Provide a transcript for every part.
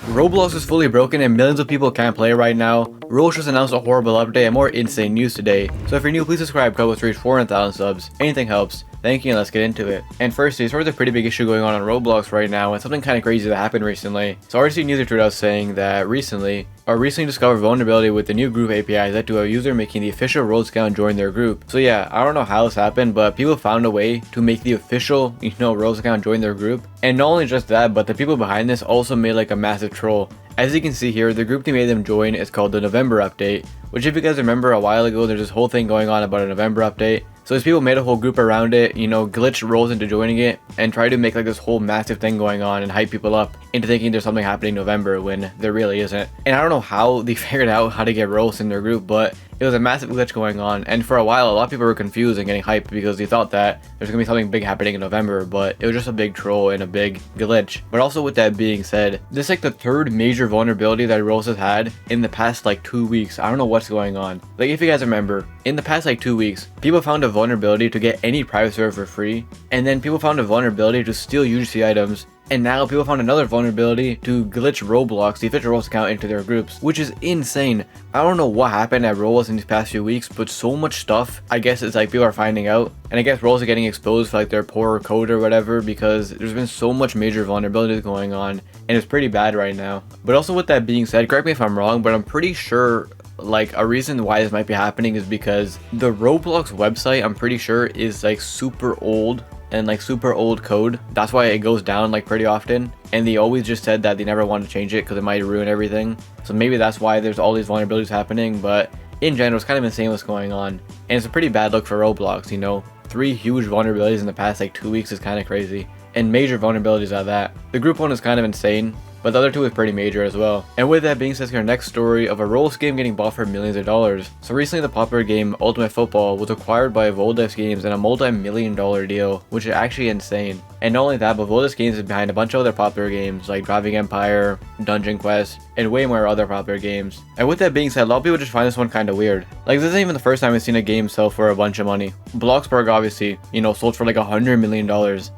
Roblox is fully broken and millions of people can't play right now. Roblox just announced a horrible update and more insane news today. So if you're new, please subscribe, help us reach 400,000 subs. Anything helps. Thank you, and let's get into it. And firstly, there's sort of a pretty big issue going on Roblox right now, and something kind of crazy that happened recently. So RC News tweeted out saying that recently discovered vulnerability with the new group API led to a user making the official Roblox account join their group. So yeah, I don't know how this happened, but people found a way to make the official, Roblox account join their group. And not only just that, but the people behind this also made like a massive troll. As you can see here, the group they made them join is called the November update, which if you guys remember a while ago, there's this whole thing going on about a November update. So these people made a whole group around it, glitched roles into joining it, and tried to make like this whole massive thing going on and hype people up into thinking there's something happening in November when there really isn't. And I don't know how they figured out how to get roles in their group, but it was a massive glitch going on, and for a while a lot of people were confused and getting hyped because they thought that there's gonna be something big happening in November, but it was just a big troll and a big glitch. But also with that being said, this is like the third major vulnerability that Roblox has had in the past like 2 weeks. I don't know what's going on. Like if you guys remember, in the past like 2 weeks, people found a vulnerability to get any private server for free, and then people found a vulnerability to steal UGC items. And now people found another vulnerability to glitch Roblox, the official Roblox account, into their groups, which is insane. I don't know what happened at Roblox in these past few weeks, but so much stuff, I guess it's like people are finding out. And I guess Roblox are getting exposed for like their poor code or whatever, because there's been so much major vulnerabilities going on, and it's pretty bad right now. But also with that being said, correct me if I'm wrong, but I'm pretty sure like a reason why this might be happening is because the Roblox website, I'm pretty sure, is like super old and like super old code. That's why it goes down like pretty often, and they always just said that they never want to change it because it might ruin everything. So maybe that's why there's all these vulnerabilities happening, but in general it's kind of insane what's going on, and it's a pretty bad look for Roblox. 3 huge vulnerabilities in the past like 2 weeks is kind of crazy, and major vulnerabilities at that. The group one is kind of insane, but the other two is pretty major as well. And with that being said, our next story of a Roblox game getting bought for millions of dollars. So recently the popular game Ultimate Football was acquired by Voldex Games in a multi-million-dollar deal, which is actually insane. And not only that, but Voldex Games is behind a bunch of other popular games like Driving Empire, Dungeon Quest, and way more other popular games. And with that being said, a lot of people just find this one kind of weird. Like this isn't even the first time we've seen a game sell for a bunch of money. Bloxburg obviously, sold for like $100 million.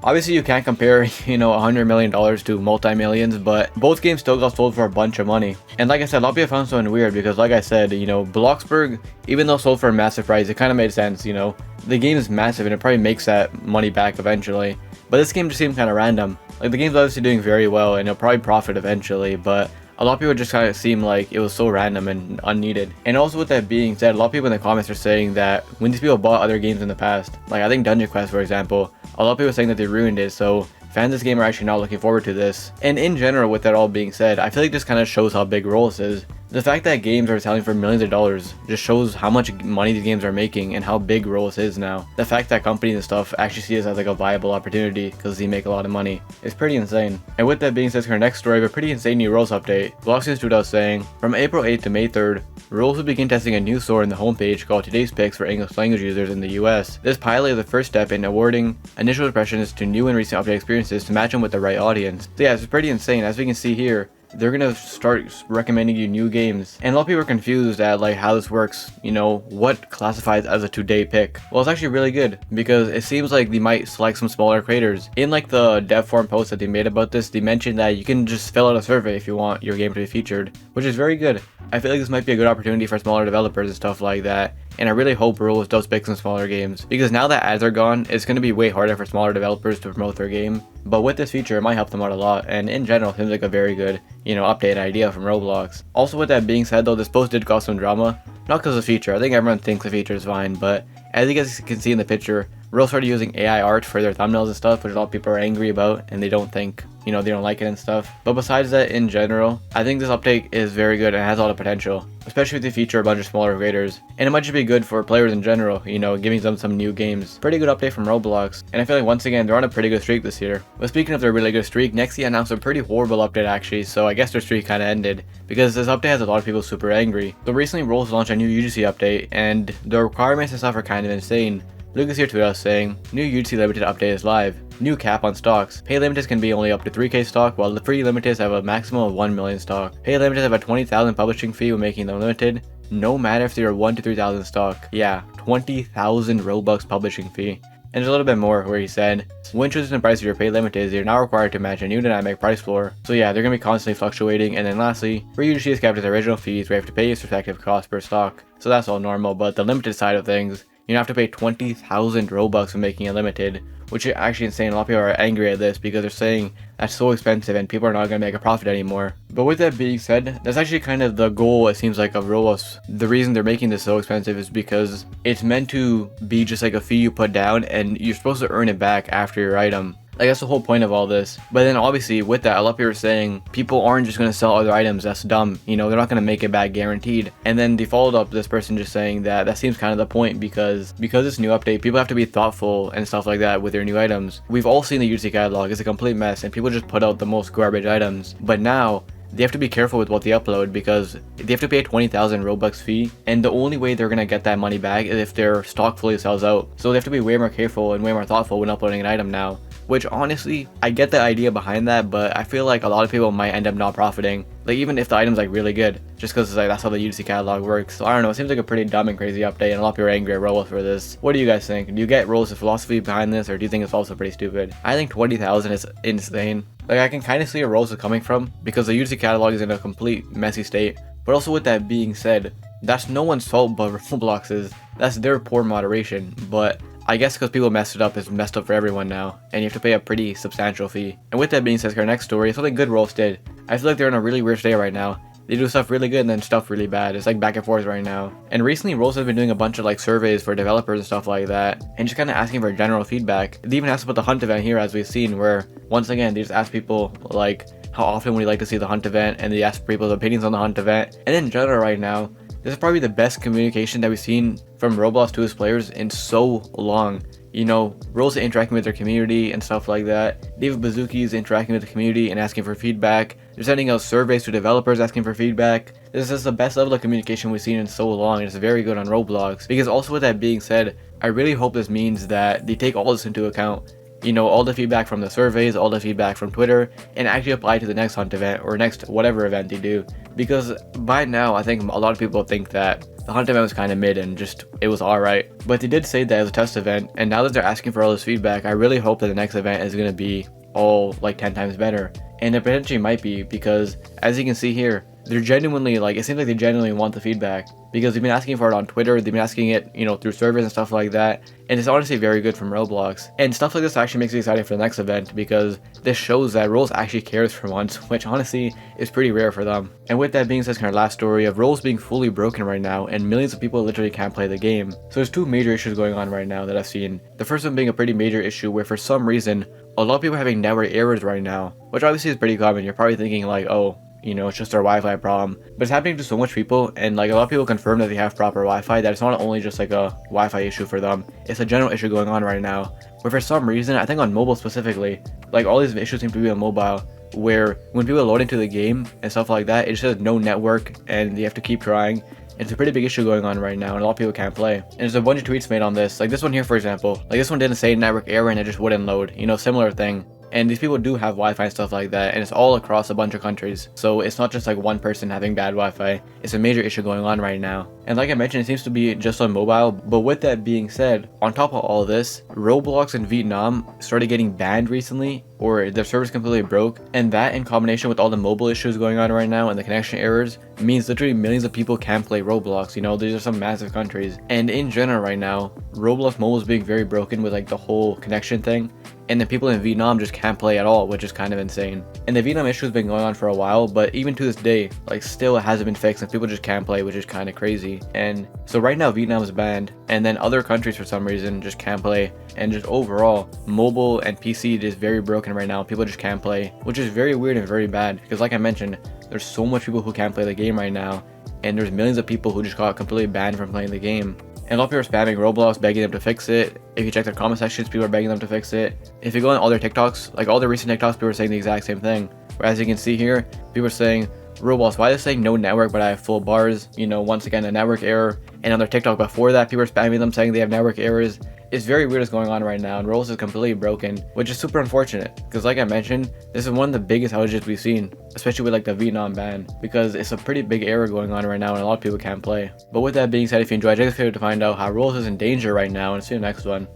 Obviously you can't compare, $100 million to multi-millions, but both games still got sold for a bunch of money. And like I said, a lot of people found something weird because like I said, Bloxburg, even though sold for a massive price, it kind of made sense, The game is massive and it probably makes that money back eventually. But this game just seemed kind of random. Like the game's obviously doing very well and it'll probably profit eventually, but a lot of people just kind of seem like it was so random and unneeded. And also with that being said, a lot of people in the comments are saying that when these people bought other games in the past, like I think Dungeon Quest for example, a lot of people are saying that they ruined it, so fans of this game are actually not looking forward to this. And in general, with that all being said, I feel like this kind of shows how big Roblox is. The fact that games are selling for millions of dollars just shows how much money these games are making and how big Roblox is now. The fact that companies and stuff actually see this as like a viable opportunity because they make a lot of money is pretty insane. And with that being said, our next story of a pretty insane new Roblox update. Blockchain tweeted out saying, from April 8th to May 3rd, Roblox will begin testing a new store in the homepage called Today's Picks for English language users in the US. This pilot is the first step in awarding initial impressions to new and recent update experiences to match them with the right audience. So yeah, it's pretty insane. As we can see here, they're gonna start recommending you new games, and a lot of people are confused at like how this works, what classifies as a today pick. Well, it's actually really good because it seems like they might select some smaller creators. In like the dev forum post that they made about this, they mentioned that you can just fill out a survey if you want your game to be featured, which is very good. I feel like this might be a good opportunity for smaller developers and stuff like that. And I really hope Roblox does pick some smaller games, because now that ads are gone, it's going to be way harder for smaller developers to promote their game. But with this feature, it might help them out a lot, and in general, it seems like a very good, update idea from Roblox. Also with that being said though, this post did cause some drama. Not because of the feature, I think everyone thinks the feature is fine, but as you guys can see in the picture, Roblox started using AI art for their thumbnails and stuff, which a lot of people are angry about, and they don't think, they don't like it and stuff. But besides that, in general, I think this update is very good and has a lot of potential, especially if they feature a bunch of smaller creators. And it might just be good for players in general, giving them some new games. Pretty good update from Roblox, and I feel like once again, they're on a pretty good streak this year. But speaking of their really good streak, Nexia announced a pretty horrible update actually, so I guess their streak kind of ended, because this update has a lot of people super angry. So recently, Roblox launched a new UGC update, and the requirements and stuff are kind of insane. Lucas here tweeted us saying, new UGC limited update is live. New cap on stocks. Pay limiteds can be only up to 3k stock, while the free limiteds have a maximum of 1 million stock. Pay limiteds have a 20,000 publishing fee when making them limited, no matter if they are 1 to 3,000 stock. Yeah, 20,000 Robux publishing fee. And there's a little bit more where he said, when choosing the price of your pay limit is, you're now required to match a new dynamic price floor. So yeah, they're going to be constantly fluctuating. And then lastly, for UGC is capped as original fees where you have to pay its respective cost per stock. So that's all normal, but the limited side of things, you have to pay 20,000 Robux for making it limited, which is actually insane. A lot of people are angry at this because they're saying that's so expensive and people are not going to make a profit anymore. But with that being said, that's actually kind of the goal, it seems like, of Roblox. The reason they're making this so expensive is because it's meant to be just like a fee you put down and you're supposed to earn it back after your item. Like, that's the whole point of all this. But then obviously with that, a lot of people are saying people aren't just going to sell other items. That's dumb. You know, they're not going to make it back guaranteed. And then they followed up this person just saying that that seems kind of the point because this new update, people have to be thoughtful and stuff like that with their new items. We've all seen the UGC catalog. It's a complete mess and people just put out the most garbage items. But now they have to be careful with what they upload because they have to pay a 20,000 Robux fee, and the only way they're gonna get that money back is if their stock fully sells out. So they have to be way more careful and way more thoughtful when uploading an item now. Which honestly, I get the idea behind that, but I feel like a lot of people might end up not profiting. Like, even if the item's like really good, just because like that's how the UGC catalog works. So I don't know, it seems like a pretty dumb and crazy update, and a lot of people are angry at Roblox for this. What do you guys think? Do you get Roblox's philosophy behind this, or do you think it's also pretty stupid? I think 20,000 is insane. Like, I can kind of see where Roblox is coming from, because the UGC catalog is in a complete messy state. But also with that being said, that's no one's fault but Roblox's. That's their poor moderation, but I guess because people messed it up, it's messed up for everyone now, and you have to pay a pretty substantial fee. And with that being said, our next story is something good Roblox did. I feel like they're in a really weird state right now. They do stuff really good and then stuff really bad. It's like back and forth right now. And recently, Roblox has been doing a bunch of like surveys for developers and stuff like that, and just kind of asking for general feedback. They even asked about the hunt event here, as we've seen, where once again they just ask people like how often would you like to see the hunt event, and they ask people's opinions on the hunt event. And in general right now, this is probably the best communication that we've seen from Roblox to its players in so long. You know, Roblox interacting with their community and stuff like that. David Bazooki is interacting with the community and asking for feedback. They're sending out surveys to developers asking for feedback. This is the best level of communication we've seen in so long, and it's very good on Roblox. Because also with that being said, I really hope this means that they take all this into account. You know, all the feedback from the surveys, all the feedback from Twitter, and actually apply to the next hunt event or next whatever event they do. Because by now, I think a lot of people think that the hunt event was kind of mid and just, it was alright. But they did say that it was a test event, and now that they're asking for all this feedback, I really hope that the next event is going to be all like 10 times better. And it potentially might be, because as you can see here, they're genuinely, like, it seems like they genuinely want the feedback, because they've been asking for it on Twitter, they've been asking it, you know, through servers and stuff like that, and it's honestly very good from Roblox. And stuff like this actually makes me excited for the next event, because this shows that Roblox actually cares for once, which honestly is pretty rare for them. And with that being said, our last story of Roblox being fully broken right now, and millions of people literally can't play the game. So there's two major issues going on right now that I've seen. The first one being a pretty major issue where for some reason, a lot of people are having network errors right now, which obviously is pretty common. You're probably thinking like, oh, you know, it's just their Wi-Fi problem, but it's happening to so much people, and like a lot of people confirm that they have proper Wi-Fi, that it's not only just like a Wi-Fi issue for them, it's a general issue going on right now, where for some reason, I think on mobile specifically, like all these issues seem to be on mobile, where when people load into the game and stuff like that, it just says no network, and you have to keep trying. It's a pretty big issue going on right now, and a lot of people can't play. And there's a bunch of tweets made on this, like this one here for example, like this one didn't say network error and it just wouldn't load, you know, similar thing. And these people do have Wi-Fi and stuff like that, and it's all across a bunch of countries. So it's not just like one person having bad Wi-Fi, it's a major issue going on right now. And like I mentioned, it seems to be just on mobile, but with that being said, on top of all this, Roblox in Vietnam started getting banned recently, or their servers completely broke, and that in combination with all the mobile issues going on right now and the connection errors means literally millions of people can't play Roblox. You know, these are some massive countries, and in general right now, Roblox mobile is being very broken with like the whole connection thing, and the people in Vietnam just can't play at all, which is kind of insane. And the Vietnam issue has been going on for a while, but even to this day, like still it hasn't been fixed and people just can't play, which is kind of crazy. And so right now Vietnam is banned, and then other countries for some reason just can't play, and just overall mobile and PC is very broken right now. People just can't play, which is very weird and very bad, because like I mentioned, there's so much people who can't play the game right now, and there's millions of people who just got completely banned from playing the game. And a lot of people are spamming Roblox, begging them to fix it. If you check their comment sections, people are begging them to fix it. If you go on all their TikToks, like all the recent TikToks, people are saying the exact same thing. Where as you can see here, people are saying, Roblox, why are they saying no network but I have full bars? You know, once again, a network error. And on their TikTok before that, people are spamming them saying they have network errors. It's very weird what's going on right now, and Roblox is completely broken, which is super unfortunate, because like I mentioned, this is one of the biggest outages we've seen, especially with like the Vietnam ban, because it's a pretty big error going on right now and a lot of people can't play. But with that being said, if you enjoyed, check this video to find out how Roblox is in danger right now, and see you in the next one.